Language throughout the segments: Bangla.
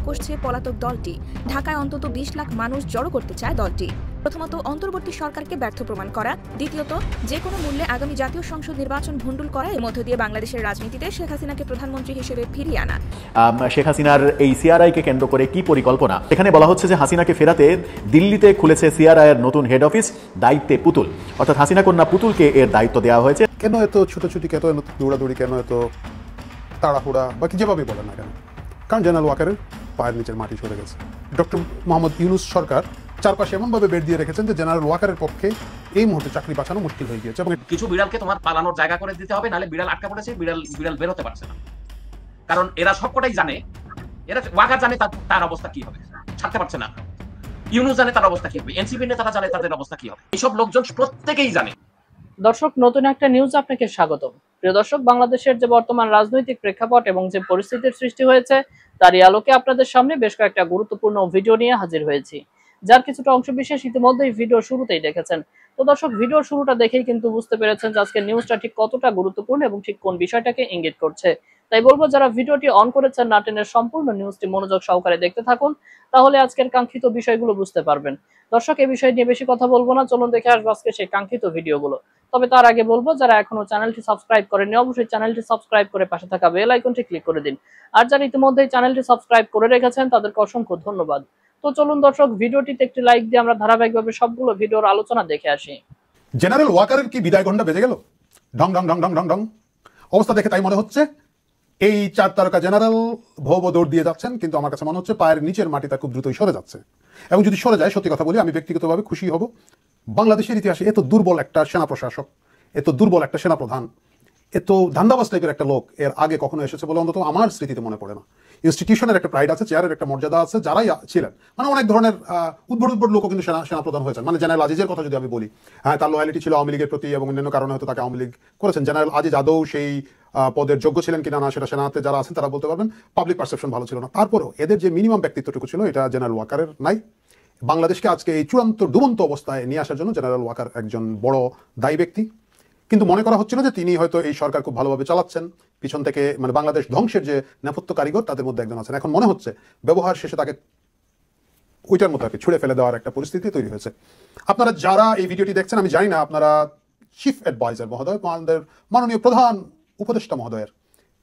কষছে পলাতক দলটি। ঢাকায় অন্তত 20 লাখ মানুষ জড়ো করতে চায় দলটি। প্রথমত, অন্তর্বর্তী সরকারকে ব্যর্থ প্রমাণ করা। দ্বিতীয়ত, যে কোনো মূল্যে আগামী জাতীয় সংসদ নির্বাচন ভণ্ডুল করা। এর মধ্য দিয়ে বাংলাদেশের রাজনীতিতে শেখ হাসিনাকে প্রধানমন্ত্রী হিসেবে ফিরিয়ে আনা। শেখ হাসিনার এই সিআরআইকে কেন্দ্র করে কি পরিকল্পনা? এখানে বলা হচ্ছে যে হাসিনাকে ফেরাতে দিল্লিতে খুলেছে সিআরআই এর নতুন হেড অফিস, দায়িত্বে পুতুল, অর্থাৎ হাসিনা কন্যা পুতুলকে এর দায়িত্ব দেওয়া হয়েছে। কেন এত ছুটোছুটি, কেন এত দৌড়াদৌড়ি, কেন এত তাড়াহুড়া, বাকি যেভাবে বলেন না কেন? কারণ জেনারেল ওয়াকারের পায়ের নিচের মাটি সরে গেছে। ডক্টর মোহাম্মদ ইউনূস সরকার চারপাশে এমনভাবে বের দিয়ে রেখেছেন যে জেনারেল ওয়াকারের পক্ষে এই মুহূর্তে চাকরি বাঁচানো মুশকিল হয়ে গিয়েছে। এবং কিছু বিড়ালকে তোমার পালানোর জায়গা করে দিতে হবে, নাহলে বিড়াল আটকা পড়েছে, বিড়াল বের হতে পারছে না। কারণ এরা সবকটাই জানে, এরা ওয়াকার জানে তার অবস্থা কি হবে, ছাড়তে পারছে না। ইউনূস জানে তার অবস্থা কি হবে, এনসিপি নেতারা জানে তাদের অবস্থা কি হবে, এইসব লোকজন প্রত্যেকেই জানে। দর্শক, নতুন একটা নিউজ আপনাকে স্বাগতম। প্রিয় দর্শক, বাংলাদেশের যে বর্তমান রাজনৈতিক প্রেক্ষাপট এবং যে পরিস্থিতির সৃষ্টি হয়েছে তারই আলোকে আপনাদের সামনে বেশ কয়েকটা গুরুত্বপূর্ণ ভিডিও নিয়ে হাজির হয়েছি, যার কিছুটা অংশবিশেষ ইতিমধ্যেই ভিডিও শুরুতেই দেখেছেন। তো দর্শক, ভিডিওর শুরুটা দেখেই কিন্তু বুঝতে পেরেছেন যে আজকের নিউজটা ঠিক কতটা গুরুত্বপূর্ণ এবং ঠিক কোন বিষয়টাকে ইঙ্গিত করছে। তাই বলবো, যারা ভিডিওটি অন করেছেন না টেনে সম্পূর্ণ নিউজটি মনোযোগ সহকারে দেখতে থাকুন, তাহলে আজকের কাঙ্ক্ষিত বিষয়গুলো বুঝতে পারবেন। দর্শক, এই বিষয় নিয়ে বেশি কথা বলবো না, চলুন দেখে আসবো আজকে সেই কাঙ্ক্ষিত ভিডিওগুলো। তবে তার আগে বলবো, যারা এখনো চ্যানেলটি সাবস্ক্রাইব করেননি অবশ্যই চ্যানেলটি সাবস্ক্রাইব করে পাশে থাকা বেল আইকনটি ক্লিক করে দিন। আর যারা ইতিমধ্যেই চ্যানেলটি সাবস্ক্রাইব করে রেখেছেন তাদেরকে অসংখ্য ধন্যবাদ। তো চলুন দর্শক, ভিডিওটিতে একটি লাইক দিয়ে আমরা ধারাবাহিকভাবে সবগুলো ভিডিওর আলোচনা দেখে আসি। জেনারেল ওয়াকারের কি বিদায় ঘণ্টা বেজে গেল? ঢং ঢং ঢং ঢং ঢং ঢং। অবস্থা দেখে তাই মনে হচ্ছে এই 4 তারকা জেনারেল ভৌ দৌড় দিয়ে যাচ্ছেন, কিন্তু আমার কাছে মনে হচ্ছে পায়ের নিচের মাটিটা খুব দ্রুতই সরে যাচ্ছে। এবং যদি সরে যায়, সত্যি কথা বলি, আমি ব্যক্তিগতভাবে খুশি হব। বাংলাদেশের ইতিহাসে এত দুর্বল একটা সেনা প্রশাসক, এত দুর্বল একটা সেনাপ্রধান, এত ধান্দাবাজ টাইপের একটা লোক এর আগে কখনো এসেছে বলে অন্তত আমার স্মৃতিতে মনে পড়ে না। ইনস্টিটিউশনের একটা প্রাইড আছে, চেয়ারের একটা মর্যাদা আছে, যারাই ছিলেন, মানে অনেক ধরনের উদ্ভট উদ্ভট লোকও কিন্তু সেনাপ্রধান হয়েছেন। মানে জেনারেল আজিজের কথা যদি আমি বলি, হ্যাঁ, তার লয়ালিটি ছিল আওয়ামী লীগের প্রতি এবং অন্যান্য কারণে হয়তো তাকে আওয়ামী লীগ করেছেন। জেনারেল আজিজ আদৌ সেই পদের যোগ্য ছিলেন কিনা না, সেটা সেনাতে যারা আছেন তারা বলতে পারবেন। পাবলিক পারসেপশন ভালো ছিল না। তারপরেও এদের যে মিনিমাম ব্যক্তিত্বটুকু ছিল, এটা জেনারেল ওয়াকারের নাই। বাংলাদেশকে আজকে এই চূড়ান্ত ডুবন্ত অবস্থায় নিয়ে আসার জন্য জেনারেল ওয়াকার একজন বড় দায়ী ব্যক্তি। কিন্তু মনে করা হচ্ছিল যে তিনি হয়তো এই সরকার খুব ভালোভাবে চালাচ্ছেন, পিছন থেকে মানে বাংলাদেশ ধ্বংসের যে নেপথ্য কারিগর তাদের মধ্যে একজন আছেন। এখন মনে হচ্ছে ব্যবহার শেষে তাকে ওইটার মতো ছুড়ে ফেলে দেওয়ার একটা পরিস্থিতি তৈরি হয়েছে। আপনারা যারা এই ভিডিওটি দেখছেন, আমি জানি না আপনারা চিফ অ্যাডভাইজার মহোদয়, আমাদের মাননীয় প্রধান উপদেষ্টা মহোদয়ের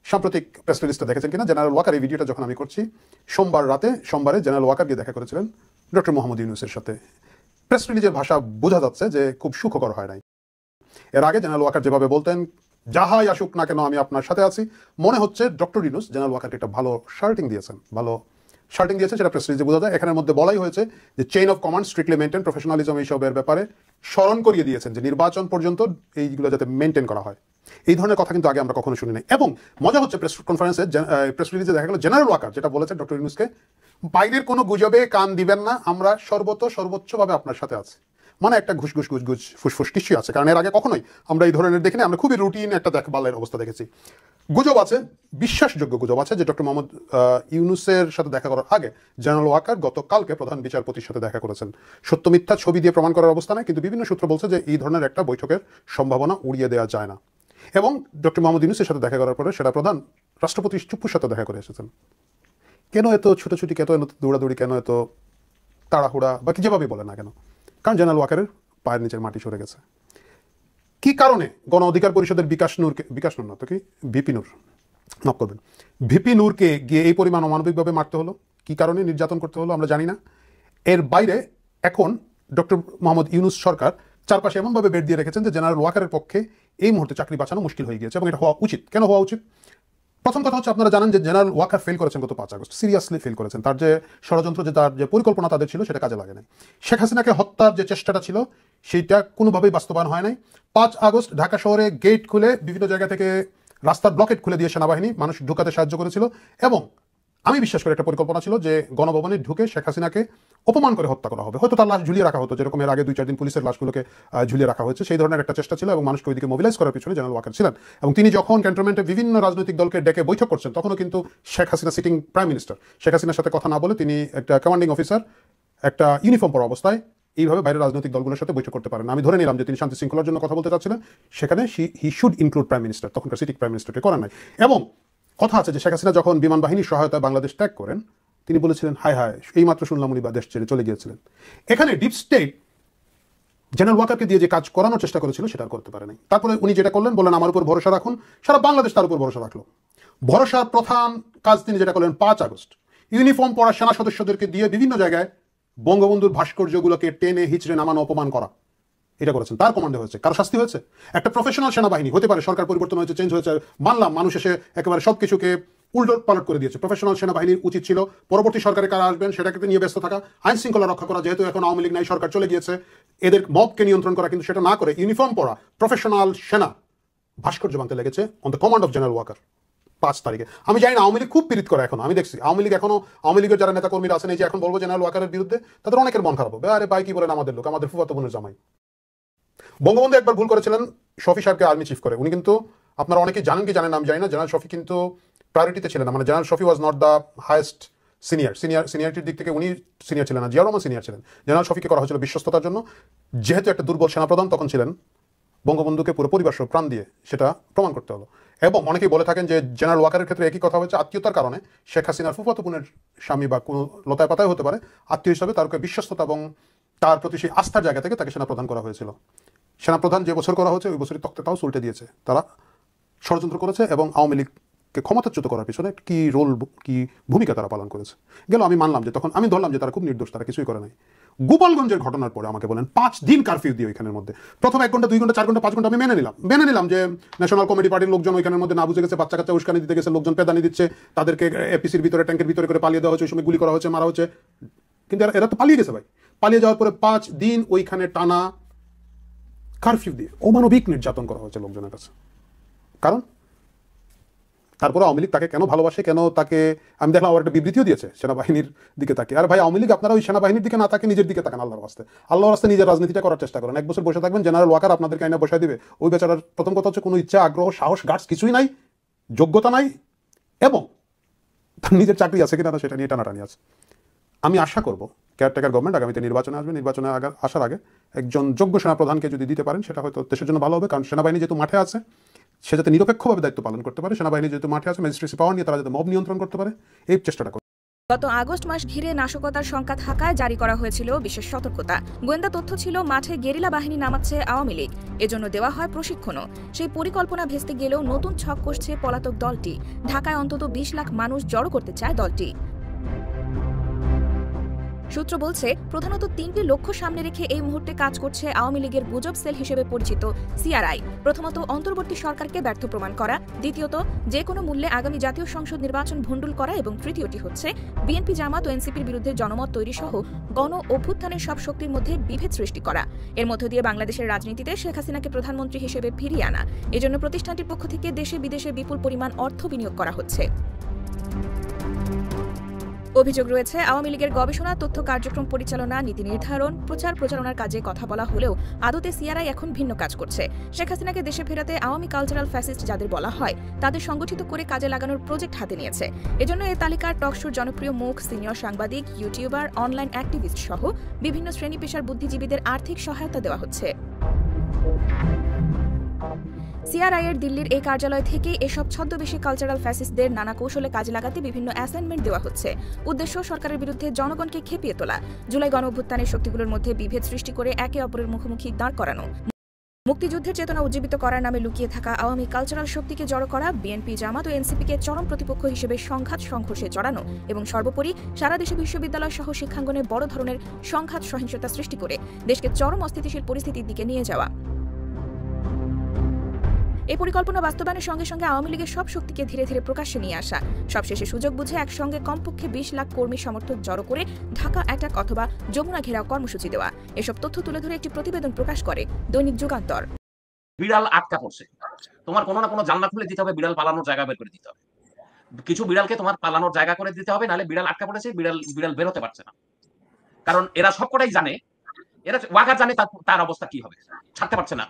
সাম্প্রতিক প্রেস রিলিজটা দেখেছেন কিনা। জেনারেল ওয়াকার এই ভিডিওটা যখন আমি করছি, সোমবারে জেনারেল ওয়াকার গিয়ে দেখা করেছিলেন ডক্টর মোহাম্মদ ইউনূসের সাথে। প্রেস রিলিজের ভাষা বোঝা যাচ্ছে যে খুব সুখকর হয় নাই। এর আগে জেনারেল ওয়াকার যেভাবে বলতেন, যাহাই আসুক না কেন আমি আপনার সাথে আছি, মনে হচ্ছে ডক্টর ইউনূস জেনারেল ওয়াকারকে একটা ভালো শার্টিং দিয়েছেন, সেটা প্রেস রিলিজে বোঝা যায়। এখানের মধ্যে বলাই হয়েছে যে chain of command strictly maintain, professionalism এইসবের ব্যাপারে স্মরণ করিয়ে দিয়েছেন যে নির্বাচন পর্যন্ত এইগুলো যাতে মেনটেন করা হয়। এই ধরনের কথা কিন্তু আগে আমরা কখনো শুনি নাই। এবং মজা হচ্ছে, প্রেস কনফারেন্সে প্রেস রিলিজে দেখা গেল জেনারেল ওয়াকার যেটা বলেছেন ডক্টর ইউনূসকে, বাইরের কোনো গুজবে কান দিবেন না, আমরা সর্বোচ্চভাবে আপনার সাথে আছি। মানে একটা ঘুষ ফুসফুস নিশ্চয়ই আছে, কারণ এর আগে কখনোই আমরা এই ধরনের দেখিনি। আমরা খুবই রুটিন একটা দেখভালের অবস্থা দেখেছি। গুজব আছে, বিশ্বাসযোগ্য গুজব আছে যে ডক্টর মোহাম্মদ ইউনূসের সাথে দেখা করার আগে জেনারেল ওয়াকার গতকালকে প্রধান বিচারপতির সাথে দেখা করেছেন। সত্য মিথ্যা ছবি দিয়ে প্রমাণ করার অবস্থা নেই, কিন্তু বিভিন্ন সূত্র বলছে যে এই ধরনের একটা বৈঠকের সম্ভাবনা উড়িয়ে দেওয়া যায় না। এবং ডক্টর মোহাম্মদ ইউনূসের সাথে দেখা করার পরে সেটা প্রধান রাষ্ট্রপতি চুপ্পুর সাথে দেখা করে এসেছেন। কেন এত ছুটোছুটি, কেন এত দৌড়াদৌড়ি, কেন এত তাড়াহুড়া, বাকি যেভাবে বলেন না কেন? কারণ জেনারেল ওয়াকারের পায়ের নিচের মাটি সরে গেছে। কি কারণে গণ অধিকার পরিষদের ভিপি নূরকে গিয়ে এই পরিমাণ অমানবিকভাবে মারতে হলো, কি কারণে নির্যাতন করতে হলো আমরা জানি না। এর বাইরে এখন ডক্টর মোহাম্মদ ইউনূস সরকার চারপাশে এমনভাবে বের দিয়ে রেখেছেন যে জেনারেল ওয়াকারের পক্ষে এই মুহূর্তে চাকরি বাঁচানো মুশকিল হয়ে গিয়েছে। এবং এটা হওয়া উচিত। কেন হওয়া উচিত? প্রথম কথা হচ্ছে, আপনারা জানেন যে জেনারেল ওয়াকার ফেল করেছেন গত 5 আগস্ট, সিরিয়াসলি ফেল করেছেন। তার যে ষড়যন্ত্র, তার যে পরিকল্পনা তাদের ছিল, সেটা কাজে লাগে নাই। শেখ হাসিনাকে হত্যার যে চেষ্টাটা ছিল সেইটা কোনোভাবেই বাস্তবায়ন হয় নাই। 5 আগস্ট ঢাকা শহরে গেট খুলে বিভিন্ন জায়গা থেকে রাস্তার ব্লকেট খুলে দিয়ে সেনাবাহিনী মানুষ ঢুকাতে সাহায্য করেছিল। এবং আমি বিশ্বাস করি একটা পরিকল্পনা ছিল যে গণভবনে ঢুকে শেখ হাসিনাকে অপমান করে হত্যা করা হবে, হয়তো তার লাশ ঝুলিয়ে রাখা হতো, যেরকম এর আগে 2-4 দিন পুলিশের লাশগুলোকে ঝুলিয়ে রাখা হয়েছে। সেই ধরনের একটা চেষ্টা ছিল এবং মানুষকে ওইদিকে মোবিলাইজ করার পিছনে জেনারেল ওয়াকার ছিলেন। এবং তিনি যখন ক্যান্টনমেন্টে বিভিন্ন রাজনৈতিক দলকে ডেকে বৈঠক করছেন, তখনও কিন্তু Sheikh Hasina sitting prime minister, Sheikh হাসিনার সাথে কথা না বলে তিনি একটা কমান্ডিং অফিসার, একটা ইউনিফর্ম পরা অবস্থায় এইভাবে বাইরের রাজনৈতিক দলগুলোর সাথে বৈঠক করতে পারেন। আমি ধরে নিলাম যে তিনি শান্তি শৃঙ্খলার জন্য কথা বলতে চাচ্ছিলেন, সেখানে he should include prime minister, তখনকার সিটিং প্রাইম মিনিস্টারকে করেন নাই। এবং কথা আছে যে শেখ হাসিনা যখন বিমান বাহিনীর সহায়তায় বাংলাদেশ ত্যাগ করেন, তিনি বলেছিলেন হায় হায় এইমাত্র শুনলাম উনি বা দেশ ছেড়ে চলে গিয়েছিলেন। এখানে ডিপ স্টেট জেনারেল ওয়াকারকে দিয়ে যে কাজ করানোর চেষ্টা করেছিল সেটা আর করতে পারেনি। তারপরে উনি যেটা করলেন, বললেন আমার উপর ভরসা রাখুন, সারা বাংলাদেশ তার উপর ভরসা রাখলো। ভরসার প্রধান কাজ তিনি যেটা করলেন 5 আগস্ট ইউনিফর্ম পরা সেনা সদস্যদেরকে দিয়ে বিভিন্ন জায়গায় বঙ্গবন্ধুর ভাস্কর্যগুলোকে টেনে হিচড়ে নামানো, অপমান করা, এটা করেছেন। তার কমান্ডে হয়েছে, কারো শাস্তি হয়েছে? একটা প্রফেশনাল সেনাবাহিনী হতে পারে, সরকার পরিবর্তন হয়েছে, চেঞ্জ হয়েছে, মানলাম, মানুষ এসে একেবারে সবকিছুকে উল্টো পালট করে দিয়েছে। প্রফেশনাল সেনাবাহিনীর উচিত ছিল পরবর্তী সরকারে কারা আসবেন সেটাকে নিয়ে ব্যস্ত থাকা, আইন শৃঙ্খলা রক্ষা করা, যেহেতু এখন আওয়ামী লীগ নাই, সরকার চলে গিয়েছে, এদের মবকে নিয়ন্ত্রণ করা। কিন্তু সেটা না করে ইউনিফর্ম পরা প্রফেশনাল সেনা ভাস্কর্য বানতে লেগেছে on the command of general Waker 5 তারিখে। আমি জানি না আওয়ামী লীগ খুব পীড়িত করে এখন, আমি দেখছি আওয়ামী লীগ এখনো, আওয়ামী লীগের যারা নেতা কর্মীরা আছেন, এই যে এখন বলবো জেনারেল ওয়াকারের বিরুদ্ধে, তাদের অনেকের মন খারাপ হবে, আরে ভাই কি বলেন, আমাদের লোক, আমাদের ফুফাতো বোনের জামাই। বঙ্গবন্ধু একবার ভুল করেছিলেন শফি সাহেবকে আর্মি চিফ করে। উনি কিন্তু, আপনারা অনেকেই জানেন কি জানেন না আমি জানি না, জেনারেল শফি কিন্তু প্রায়োরিটিতে ছিলেন না। মানে general Shafi was not the highest সিনিয়রিটির দিক থেকে উনি সিনিয়র ছিলেন না, জিয়াউর রহমান সিনিয়র ছিলেন। জেনারেল শফিকে করা হয়েছিল বিশ্বস্ততার জন্য, যেহেতু একটা দুর্বল সেনাপ্রধান তখন ছিলেন, বঙ্গবন্ধুকে পুরো পরিবার সহ প্রাণ দিয়ে সেটা প্রমাণ করতে হলো। এবং অনেকেই বলে থাকেন যে জেনারেল ওয়াকারের ক্ষেত্রে একই কথা হচ্ছে, আত্মীয়তার কারণে শেখ হাসিনার ফুফাতো বোনের স্বামী বা কোনো লতায় পাতায় হতে পারে, আত্মীয় হিসাবে তার বিশ্বস্ততা এবং তার প্রতি সেই আস্থার জায়গা থেকে তাকে সেনাপ্রধান করা হয়েছিল। সেনাপ্রধান যে বছর করা হয়েছে ওই বছরই তক্তাটাও উল্টে দিয়েছে। তারা ষড়যন্ত্র করেছে এবং আওয়ামী লীগকে ক্ষমতাচ্যুত করার পিছনে কি রোল, কি ভূমিকা তারা পালন করেছে। গেল আমি মানলাম যে তখন আমি ধরলাম যে তারা খুব নির্দোষ, তারা কিছুই করে নাই। গোপালগঞ্জের ঘটনার পরে আমাকে বলেন 5 দিন কারফিউ দিয়ে ওইখানের মধ্যে, প্রথম 1 ঘন্টা 2 ঘন্টা 4 ঘন্টা 5 ঘন্টা আমি মেনে নিলাম যে ন্যাশনাল কমিটি পার্টির লোকজন ওইখানের মধ্যে না বুঝে গেছে, বাচ্চা কাচ্চা উস্কানি দিতে গেছে, লোকজন পেদানি দিচ্ছে, তাদেরকে এপিসির ভিতরে ট্যাঙ্কের ভিতরে করে পালিয়ে দেওয়া হচ্ছে, ওই সময় গুলি করা হচ্ছে, মারা হচ্ছে। কিন্তু এরা তো পালিয়ে গেছে ভাই। পালিয়ে যাওয়ার পরে 5 দিন ওইখানে টানা কারফিউ দিয়ে অমানবিক নির্যাতন করা হয়েছে লোকজনের কাছে। কারণ তারপরে আওয়ামী লীগ তাকে কেন ভালোবাসে, কেন তাকে, আমি দেখলাম আবার একটা বিবৃতিও দিয়েছে সেনাবাহিনীর দিকে তাকে। আর ভাই আওয়ামী লীগ আপনারা ওই সেনাবাহিনীর দিকে না তাকে নিজের দিকে তাকান, আল্লাহর রাস্তায়, আল্লাহর রাস্তায় নিজের রাজনীতিটা করার চেষ্টা করেন। 1 বছর বসে থাকবেন, জেনারেল ওয়াকার আপনাদেরকে আইনা বসায় দিবে। ওই বেচারার প্রথম কথা হচ্ছে কোনো ইচ্ছা, আগ্রহ, সাহস, গার্ডস কিছুই নাই, যোগ্যতা নাই, এবং তার নিজের চাকরি আছে কিনা সেটা নিয়ে টানাটানি আছে। আমি আশা করব কেয়ারটেকার গভর্নমেন্ট আগামীতে নির্বাচনে আসবে, নির্বাচনে আসার আগে একজন যোগ্য সেনাপ্রধানকে যদি দিতে পারেন সেটা হয়তো দেশের জন্য ভালো হবে। কারণ সেনাবাহিনী যেহেতু মাঠে আছে, সে যাতে নিরপেক্ষভাবে দায়িত্ব পালন করতে পারে, সেনাবাহিনী যেহেতু মাঠে আছে, ম্যাজিস্ট্রেসি পাওয়ার নিয়ে তারা যাতে মব নিয়ন্ত্রণ করতে পারে, এই চেষ্টাটা করে। গত আগস্ট মাস ঘিরে নাশকতার শঙ্কা থাকায় জারি করা হয়েছিল বিশেষ সতর্কতা। গোয়েন্দা তথ্য ছিল মাঠে গেরিলা বাহিনী নামাচ্ছে আওয়ামী লীগ, এজন্য দেওয়া হয় প্রশিক্ষণও। সেই পরিকল্পনা ভেস্তে গেলেও নতুন ছক কষছে পলাতক দলটি। ঢাকায় অন্তত 20 লাখ মানুষ জড়ো করতে চায় দলটি। সূত্র বলছে প্রধানত 3টি লক্ষ্য সামনে রেখে এই মুহূর্তে কাজ করছে আওয়ামী লীগের গুজব সেল হিসেবে পরিচিত সিআরআই। প্রথমত অন্তর্বর্তী সরকারকে ব্যর্থ প্রমাণ করা, দ্বিতীয়ত যে কোনো মূল্যে আগামী জাতীয় সংসদ নির্বাচন ভণ্ডুল করা, এবং তৃতীয়টি হচ্ছে বিএনপি, জামাত ও এনসিপির বিরুদ্ধে জনমত তৈরি সহ গণ অভ্যুত্থানের সব শক্তির মধ্যে বিভেদ সৃষ্টি করা। এর মধ্য দিয়ে বাংলাদেশের রাজনীতিতে শেখ হাসিনাকে প্রধানমন্ত্রী হিসেবে ফিরিয়ে আনা। এজন্য প্রতিষ্ঠানটির পক্ষ থেকে দেশে বিদেশে বিপুল পরিমাণ অর্থ বিনিয়োগ করা হচ্ছে। অভিযোগ রয়েছে আওয়ামী লীগের গবেষণা, তথ্য কার্যক্রম পরিচালনা, নীতি নির্ধারণ, প্রচার প্রচারণার কাজে কথা বলা হলেও আদতে সিআরআই এখন ভিন্ন কাজ করছে। শেখ হাসিনাকে দেশে ফেরাতে আওয়ামী কালচারাল ফ্যাসিস্ট যাদের বলা হয় তাদের সংগঠিত করে কাজে লাগানোর প্রজেক্ট হাতে নিয়েছে। এজন্য এই তালিকার টকশোর জনপ্রিয় মুখ, সিনিয়র সাংবাদিক, ইউটিউবার, অনলাইন অ্যাক্টিভিস্ট সহ বিভিন্ন শ্রেণী পেশার বুদ্ধিজীবীদের আর্থিক সহায়তা দেওয়া হচ্ছে। সিআরআইয়ের দিল্লির এই কার্যালয় থেকে এসব ছদ্মবেশী কালচারাল ফ্যাসিস্টদের নানা কৌশলে কাজে লাগাতে বিভিন্ন অ্যাসাইনমেন্ট দেওয়া হচ্ছে। উদ্দেশ্য সরকারের বিরুদ্ধে জনগণকে খেপিয়ে তোলা, জুলাই গণঅভ্যুত্থানের শক্তিগুলোর মধ্যে বিভেদ সৃষ্টি করে একে অপরের মুখোমুখি দাঁড় করানো, মুক্তিযুদ্ধের চেতনা উজ্জীবিত করার নামে লুকিয়ে থাকা আওয়ামী কালচারাল শক্তিকে জড়ো করা, বিএনপি, জামাত ও এনসিপিকে চরম প্রতিপক্ষ হিসেবে সংঘাত সংঘর্ষে জড়ানো, এবং সর্বোপরি সারা দেশে বিশ্ববিদ্যালয় সহ শিক্ষাঙ্গনে বড় ধরনের সংঘাত সহিংসতা সৃষ্টি করে দেশকে চরম অস্থিতিশীল পরিস্থিতির দিকে নিয়ে যাওয়া। এই পরিকল্পনা বাস্তবায়নের সঙ্গে সঙ্গে আওয়ামী লীগের সব শক্তিকে ধীরে ধীরে প্রকাশ্যে নিয়ে আসা, সবশেষে সুযোগ বুঝে একসঙ্গে কমপক্ষে 20 লাখ কর্মী সমর্থক জড়ো করে ঢাকা অ্যাটাক অথবা যমুনা ঘেরাও কর্মসূচি দেওয়া। এসব তথ্য তুলে ধরে একটি প্রতিবেদন প্রকাশ করে দৈনিক যুগান্তর। বিড়াল আটকা পড়ছে, তোমার কোনো না কোনো জানলা খুলে দিতে হবে, বিড়াল পালানোর জায়গা বের করে দিতে হবে। কিছু বিড়ালকে তোমার পালানোর জায়গা করে দিতে হবে, নাহলে বিড়াল আটকা পড়েছে, বিড়াল বের হতে পারছে না। কারণ এরা সবকটাই জানে, এরা ওয়াকার জানে তার অবস্থা কি হবে, ছাড়তে পারছে না।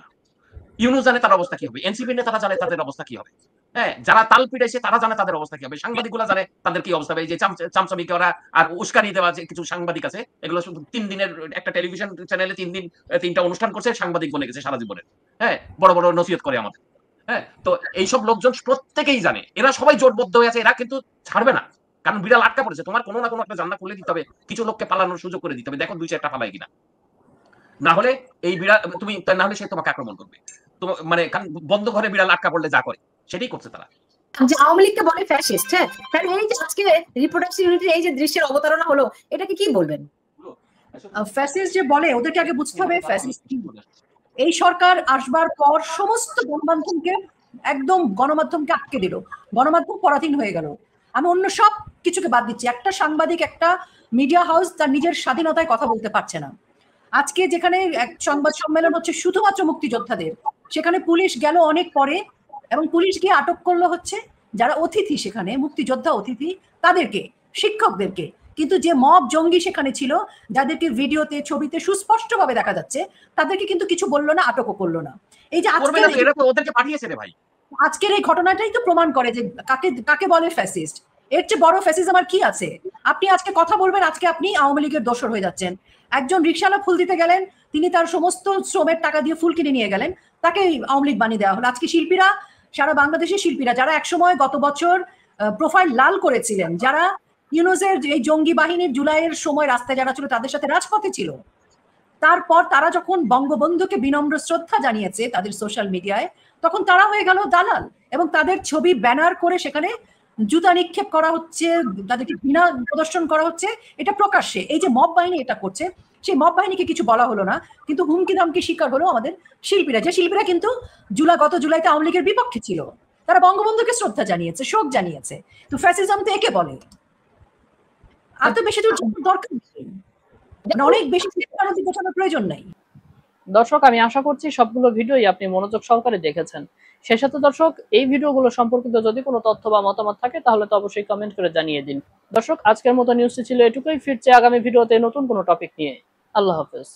ইউনুস জানে তার অবস্থা কি হবে, এনসিপি নেতারা জানে তাদের অবস্থা কি হবে, হ্যাঁ, যারা তাল পিটাইছে তারা জানে তাদের অবস্থা কি হবে, সাংবাদিকগুলো জানে তাদের কি অবস্থা হবে। এই যে চামচামিকে ওরা আর উস্কানি দেওয়া যে কিছু সাংবাদিক আছে, এগুলো শুধু 3 দিনের একটা টেলিভিশন চ্যানেলে 3 দিন 3টা অনুষ্ঠান করছে, সাংবাদিক বনে গেছে সারা জীবনের, হ্যাঁ, বড় বড় নসিহত করে আমাদের, হ্যাঁ। তো এইসব লোকজন প্রত্যেকেই জানে, এরা সবাই জোটবদ্ধ হয়ে আছে, এরা কিন্তু ছাড়বে না, কারণ বিড়াল আটকা পড়েছে, তোমার কোনো না কোনো একটা জানলা খুলে দিতে হবে, কিছু লোককে পালানোর সুযোগ করে দিতে হবে, দেখো 2-4টা পালায় কিনা। না হলে এই বিড়াল তুমি, না হলে সে তোমাকে আক্রমণ করবে। মানে বন্ধ ঘরে বিড়াল আটকা পড়লে যা করে সেটাই করছে তারা। যে আওয়ামী লীগকে বলে ফ্যাসিস্ট, হ্যাঁ, কারণ এই যে আজকে রিপ্রোডাকশন ইউনিটির এই যে দৃশ্যের অবতারণা হলো, এটাকে কি বলবেন? ফ্যাসিস্ট যে বলে ওদেরকে আগে বুঝতে হবে ফ্যাসিস্ট কি। এই সরকার আসবার পর সমস্ত গণমাধ্যমকে একদম গণমাধ্যমকে আটকে দিল, গণমাধ্যম পরাধীন হয়ে গেল। আমি অন্য সব কিছুকে বাদ দিচ্ছি, একটা সাংবাদিক, একটা মিডিয়া হাউস তার নিজের স্বাধীনতায় কথা বলতে পারছে না। আজকে যেখানে এক সংবাদ সম্মেলন হচ্ছে শুধুমাত্র মুক্তিযোদ্ধাদের, সেখানে পুলিশ গেল অনেক পরে, এবং পুলিশ গিয়ে আটক করলো হচ্ছে যারা অতিথি, সেখানে মুক্তিযোদ্ধা অতিথি তাদেরকে, শিক্ষকদেরকে। কিন্তু যে মব জঙ্গি সেখানে ছিল, যাদেরকে ভিডিওতে ছবিতে সুস্পষ্টভাবে দেখা যাচ্ছে, তাদেরকে কিন্তু কিছু বললো না, আটকও করলো না। এই যে ওদেরকে পাঠিয়েছে রে ভাই। আজকের এই ঘটনাটাই তো প্রমাণ করে যে কাকে বলে ফ্যাসিস্ট। এর চেয়ে বড় ফ্যাসিজম আর কি আছে? আপনি আজকে কথা বলবেন, আজকে আপনি আওয়ামী লীগের দোসর হয়ে যাচ্ছেন। একজন রিকশাওয়ালা ফুল দিতে গেলেন, তিনি তার সমস্ত শ্রমের টাকা দিয়ে ফুল কিনে নিয়ে গেলেন, তাকে আওয়ামী লীগ বানিয়ে দেওয়া হলো। আজকে শিল্পীরা, সারা বাংলাদেশের শিল্পীরা যারা একসময় গত বছর প্রোফাইল লাল করেছিলেন, যারা ইউনুসের এই জঙ্গি বাহিনীর জুলাইয়ের সময় রাস্তায় যারা ছিল, তাদের সাথে রাজপথে ছিল, তারপর তারা যখন বঙ্গবন্ধুকে বিনম্র শ্রদ্ধা জানিয়েছে তাদের সোশ্যাল মিডিয়ায়, তখন তারা হয়ে গেল দালাল, এবং তাদের ছবি ব্যানার করে সেখানে জুতা নিক্ষেপ করা হচ্ছে, তাদেরকে ঘৃণা প্রদর্শন করা হচ্ছে, এটা প্রকাশ্যে। এই যে মব বাহিনী এটা করছে, সেই মব বাহিনীকে কিছু বলা হলো না, কিন্তু হুমকি দামকি শিকার হলো আমাদের শিল্পীরা, যে শিল্পীরা কিন্তু গত জুলাইতে আওয়ামী লীগের বিপক্ষে ছিল, তারা বঙ্গবন্ধুকে শ্রদ্ধা জানিয়েছে, শোক জানিয়েছে। তো ফ্যাসিজম তো একে বলে। আর তো বেশি দূর দরকার নেই, অনেক বেশি বোঝানোর প্রয়োজন নাই। দর্শক, আমি আশা করছি সবগুলো ভিডিওই আপনি মনোযোগ সহকারে দেখেছেন। সেই সাথে দর্শক, এই ভিডিওগুলো সম্পর্কিত যদি কোনো তথ্য বা মতামত থাকে তাহলে তো অবশ্যই কমেন্ট করে জানিয়ে দিন। দর্শক, আজকের মতো নিউজটি ছিল এটুকুই। ফিরছে আগামী ভিডিওতে নতুন কোনো টপিক নিয়ে। আল্লাহ হাফেজ।